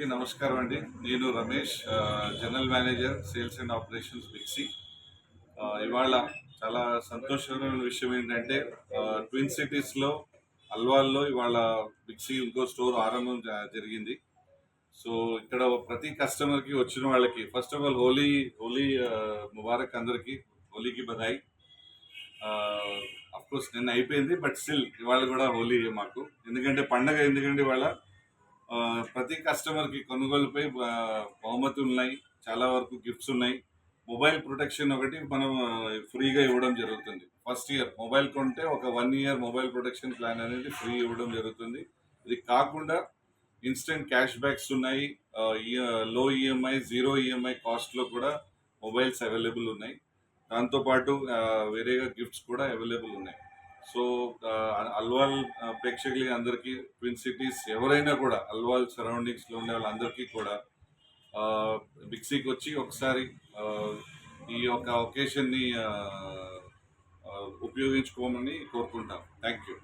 అందరికీ నమస్కారం అండి. నేను Ramesh, general manager sales and operations బిక్సీ. ఇవాళ చాలా సంతోషకరమైన విషయం ఏంటంటే ట్విన్ సిటీస్లో అల్వాల్లో ఇవాళ బిక్సీ ఇంకో స్టోర్ ఆరంభం జరిగింది. సో ఇక్కడ ప్రతి కస్టమర్కి వచ్చిన వాళ్ళకి first of all Holi Holi ముబారక్, అందరికీ హోలీకి బధాయి. కోర్స్ నిన్న అయిపోయింది, బట్ స్టిల్ ఇవాళ కూడా హోలీ మాకు. ఎందుకంటే పండగ, ఎందుకంటే ఇవాళ ప్రతి కస్టమర్కి కొనుగోలుపై బహుమతులు ఉన్నాయి, చాలా వరకు గిఫ్ట్స్ ఉన్నాయి. మొబైల్ ప్రొటెక్షన్ ఒకటి మనం ఫ్రీగా ఇవ్వడం జరుగుతుంది. ఫస్ట్ ఇయర్ మొబైల్ కొంటే ఒక 1 ఇయర్ మొబైల్ ప్రొటెక్షన్ ప్లాన్ అనేది ఫ్రీ ఇవ్వడం జరుగుతుంది. ఇది కాకుండా ఇన్స్టెంట్ క్యాష్ బ్యాక్స్ ఉన్నాయి. లో ఈఎంఐ, జీరో ఈఎంఐ కాస్ట్లో కూడా మొబైల్స్ అవైలబుల్ ఉన్నాయి. దాంతోపాటు వేరేగా గిఫ్ట్స్ కూడా అవైలబుల్ ఉన్నాయి. సో అల్వాల్ ప్రేక్షకులకి అందరికీ, ట్విన్ సిటీస్ ఎవరైనా కూడా అల్వాల్ సరౌండింగ్స్లో ఉండే వాళ్ళందరికీ కూడా బిక్సీకి వచ్చి ఒకసారి ఈ యొక్క ఒకేషన్ని ఉపయోగించుకోమని కోరుకుంటాం. Thank you.